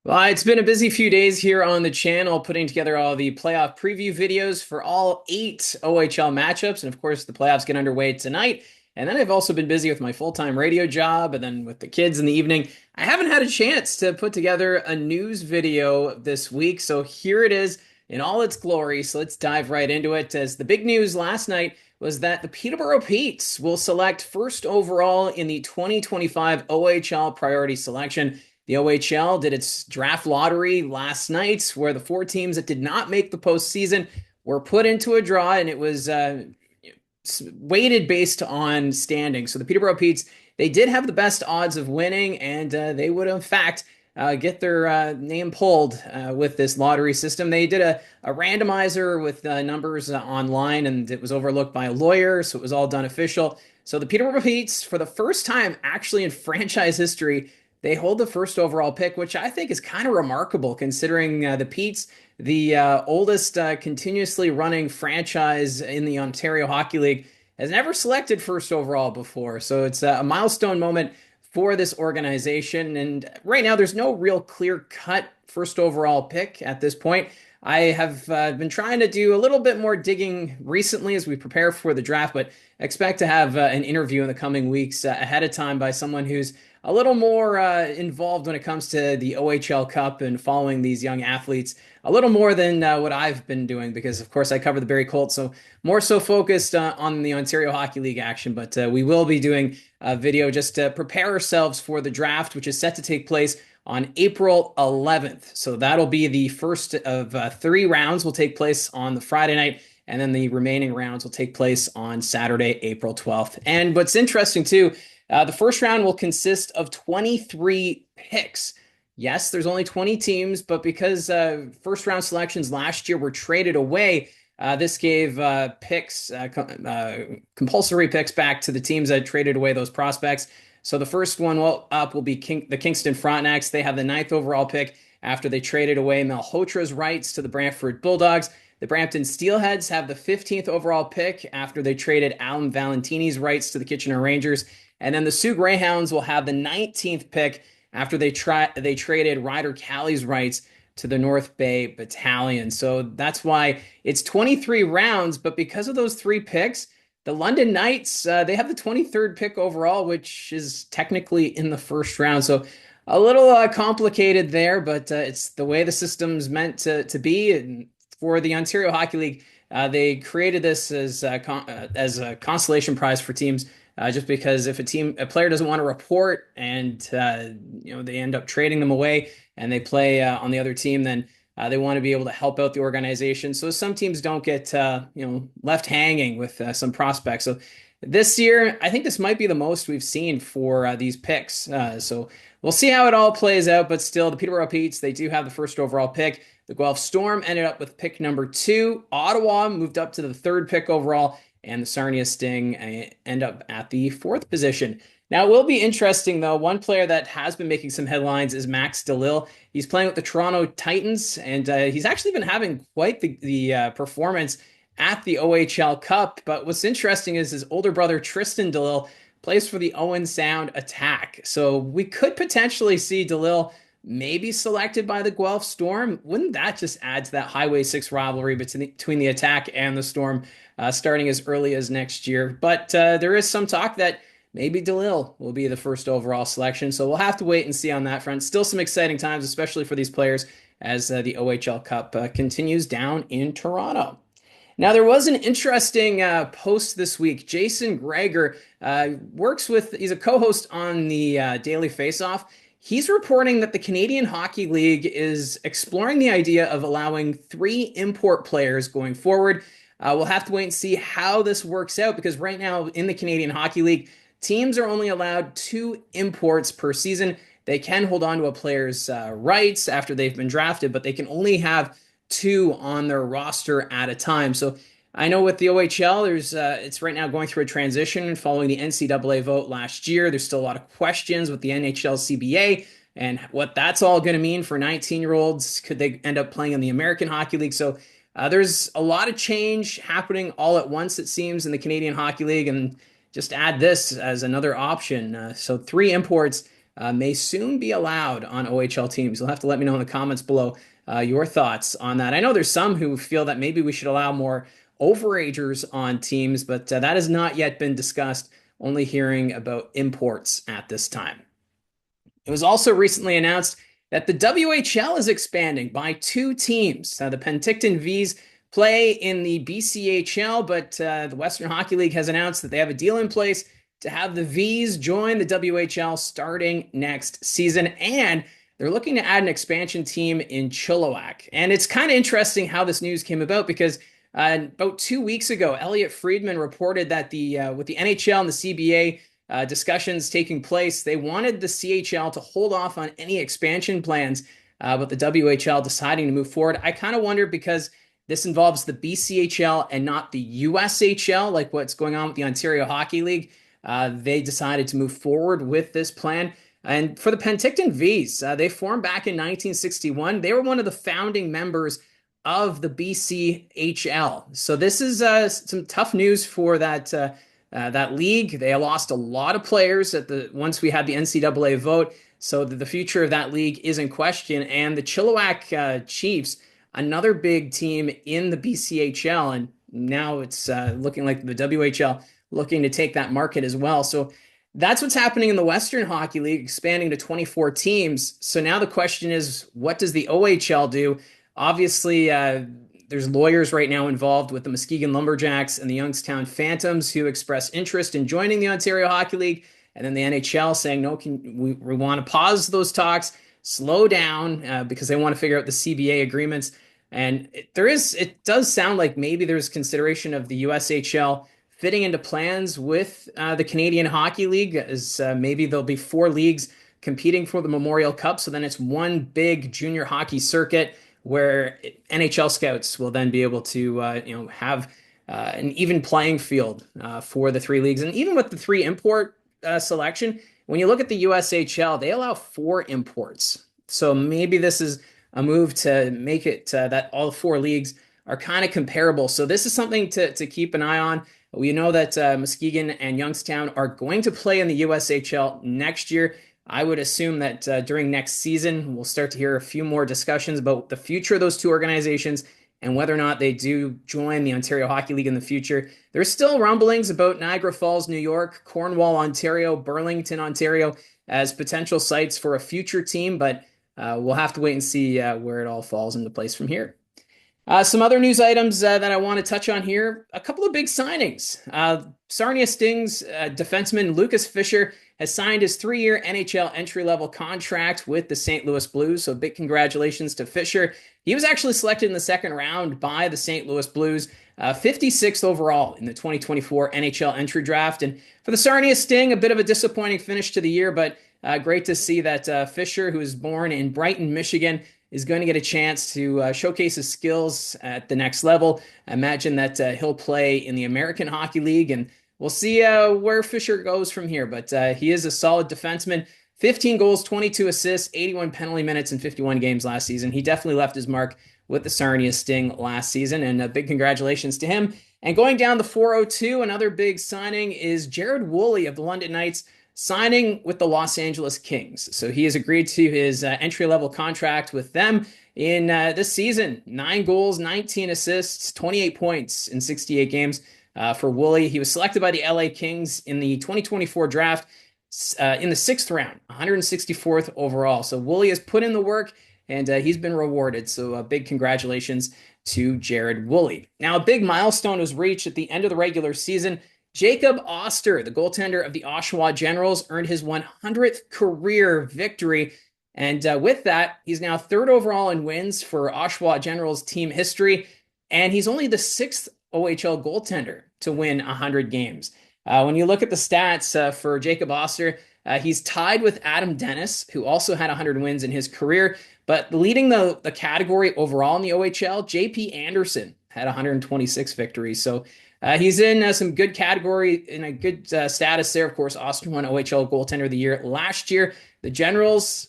Well, it's been a busy few days here on the channel, putting together all the playoff preview videos for all 8 OHL matchups. And of course, the playoffs get underway tonight. And then I've also been busy with my full-time radio job and then with the kids in the evening. I haven't had a chance to put together a news video this week. So here it is in all its glory. So let's dive right into it. As the big news last night was that the Peterborough Petes will select first overall in the 2025 OHL Priority Selection. The OHL did its draft lottery last night, where the 4 teams that did not make the postseason were put into a draw, and it was weighted based on standing. So the Peterborough Petes, they did have the best odds of winning, and they would, in fact, get their name pulled with this lottery system. They did a randomizer with numbers online, and it was overlooked by a lawyer, so it was all done official. So the Peterborough Petes, for the first time actually in franchise history, they hold the first overall pick, which I think is kind of remarkable considering the Petes, the oldest continuously running franchise in the Ontario Hockey League, has never selected first overall before. So it's a milestone moment for this organization. And right now, there's no real clear cut first overall pick at this point. I have been trying to do a little bit more digging recently as we prepare for the draft, but expect to have an interview in the coming weeks ahead of time by someone who's a little more involved when it comes to the OHL Cup and following these young athletes a little more than what I've been doing because, of course, I cover the Barrie Colts, so more so focused on the Ontario Hockey League action. But we will be doing a video just to prepare ourselves for the draft, which is set to take place on April 11th. So that'll be the first of 3 rounds will take place on the Friday night, and then the remaining rounds will take place on Saturday, April 12th. And what's interesting too, the first round will consist of 23 picks. Yes, there's only 20 teams, but because first round selections last year were traded away, this gave compulsory picks back to the teams that traded away those prospects. So the first one up will be the Kingston Frontenacs. They have the 9th overall pick after they traded away Malhotra's rights to the Brantford Bulldogs. The Brampton Steelheads have the 15th overall pick after they traded Alan Valentini's rights to the Kitchener Rangers. And then the Sioux Greyhounds will have the 19th pick after they traded Ryder Calley's rights to the North Bay Battalion. So that's why it's 23 rounds, but because of those 3 picks, the London Knights, they have the 23rd pick overall, which is technically in the first round. So a little complicated there, but it's the way the system's meant to be. And for the Ontario Hockey League, they created this as a consolation prize for teams just because if a player doesn't want to report and they end up trading them away and they play on the other team, then they want to be able to help out the organization. So some teams don't get left hanging with some prospects. So this year, I think this might be the most we've seen for these picks. So we'll see how it all plays out. But still, the Peterborough Petes, they do have the first overall pick. The Guelph Storm ended up with pick number 2. Ottawa moved up to the 3rd pick overall, and the Sarnia Sting end up at the 4th position. Now, it will be interesting, though. One player that has been making some headlines is Max DeLille. He's playing with the Toronto Titans, and he's actually been having quite the performance at the OHL Cup. But what's interesting is his older brother, Tristan DeLille, plays for the Owen Sound Attack. So we could potentially see DeLille maybe selected by the Guelph Storm. Wouldn't that just add to that Highway 6 rivalry between the Attack and the Storm starting as early as next year? But there is some talk that maybe DeLille will be the first overall selection. So we'll have to wait and see on that front. Still some exciting times, especially for these players as the OHL Cup continues down in Toronto. Now, there was an interesting post this week. Jason Greger he's a co-host on the Daily Faceoff. He's reporting that the Canadian Hockey League is exploring the idea of allowing 3 import players going forward. We'll have to wait and see how this works out because right now in the Canadian Hockey League, teams are only allowed 2 imports per season. They can hold on to a player's rights after they've been drafted, but they can only have 2 on their roster at a time. So I know with the OHL, it's right now going through a transition following the NCAA vote last year. There's still a lot of questions with the NHL CBA and what that's all going to mean for 19-year-olds. Could they end up playing in the American Hockey League? So there's a lot of change happening all at once, it seems, in the Canadian Hockey League. And just add this as another option. So 3 imports may soon be allowed on OHL teams. You'll have to let me know in the comments below your thoughts on that. I know there's some who feel that maybe we should allow more overagers on teams, but that has not yet been discussed, only hearing about imports at this time. It was also recently announced that the WHL is expanding by 2 teams. The Penticton Vees play in the BCHL, but the Western Hockey League has announced that they have a deal in place to have the Vees join the WHL starting next season, and they're looking to add an expansion team in Chilliwack. And it's kind of interesting how this news came about, because about 2 weeks ago, Elliot Friedman reported that with the NHL and the CBA discussions taking place, they wanted the CHL to hold off on any expansion plans, but the WHL deciding to move forward. I kind of wonder, because this involves the BCHL and not the USHL, like what's going on with the Ontario Hockey League. They decided to move forward with this plan. And for the Penticton Vees, they formed back in 1961. They were one of the founding members of the BCHL. So this is some tough news for that league. They lost a lot of players once we had the NCAA vote, so the future of that league is in question. And the Chilliwack Chiefs, another big team in the BCHL, and now it's looking like the WHL looking to take that market as well. So that's what's happening in the Western Hockey League, expanding to 24 teams. So now the question is, what does the OHL do? Obviously, there's lawyers right now involved with the Muskegon Lumberjacks and the Youngstown Phantoms who express interest in joining the Ontario Hockey League, and then the NHL saying, no, we want to pause those talks, slow down, because they want to figure out the CBA agreements. And it does sound like maybe there's consideration of the USHL fitting into plans with the Canadian Hockey League, as maybe there'll be 4 leagues competing for the Memorial Cup. So then it's one big junior hockey circuit where NHL scouts will then be able to have an even playing field for the 3 leagues. And even with the 3 import selection, when you look at the USHL, they allow 4 imports. So maybe this is a move to make it that all 4 leagues are kind of comparable. So this is something to keep an eye on. We know that Muskegon and Youngstown are going to play in the USHL next year. I would assume that during next season, we'll start to hear a few more discussions about the future of those 2 organizations and whether or not they do join the Ontario Hockey League in the future. There's still rumblings about Niagara Falls, New York, Cornwall, Ontario, Burlington, Ontario as potential sites for a future team, but we'll have to wait and see where it all falls into place from here. Some other news items that I want to touch on here. A couple of big signings. Sarnia Sting's defenseman Lukas Fischer has signed his 3-year NHL entry-level contract with the St. Louis Blues. So big congratulations to Fischer. He was actually selected in the 2nd round by the St. Louis Blues, 56th overall in the 2024 NHL entry draft. And for the Sarnia Sting, a bit of a disappointing finish to the year, but great to see that Fischer, who was born in Brighton, Michigan, is going to get a chance to showcase his skills at the next level. I imagine that he'll play in the American Hockey League, and we'll see where Fischer goes from here. But he is a solid defenseman. 15 goals, 22 assists, 81 penalty minutes in 51 games last season. He definitely left his mark with the Sarnia Sting last season, and big congratulations to him. And going down the 402, another big signing is Jered Wolley of the London Knights, signing with the Los Angeles Kings. So he has agreed to his entry-level contract with them in this season. 9 goals, 19 assists, 28 points in 68 games for Wolley. He was selected by the LA Kings in the 2024 draft in the 6th round, 164th overall. So Wolley has put in the work, and he's been rewarded. So big congratulations to Jered Wolley. Now, a big milestone was reached at the end of the regular season. Jacob Oster, the goaltender of the Oshawa Generals, earned his 100th career victory. And with that, he's now 3rd overall in wins for Oshawa Generals team history. And he's only the 6th OHL goaltender to win 100 games. When you look at the stats for Jacob Oster, he's tied with Adam Dennis, who also had 100 wins in his career. But leading the category overall in the OHL, JP Anderson had 126 victories. So He's in some good category, in a good status there. Of course, Oster won OHL goaltender of the year last year. The Generals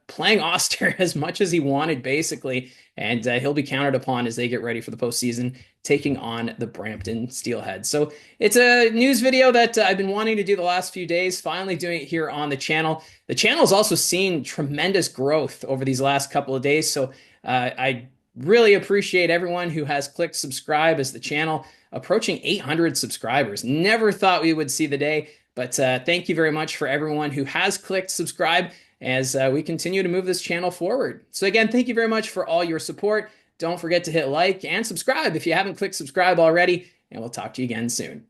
playing Oster as much as he wanted, basically, and he'll be counted upon as they get ready for the postseason, taking on the Brampton Steelheads. So it's a news video that I've been wanting to do the last few days, finally doing it here on the channel. The channel has also seen tremendous growth over these last couple of days, so I really appreciate everyone who has clicked subscribe as the channel approaching 800 subscribers. Never thought we would see the day, but thank you very much for everyone who has clicked subscribe as we continue to move this channel forward. So again, thank you very much for all your support. Don't forget to hit like and subscribe if you haven't clicked subscribe already, and we'll talk to you again soon.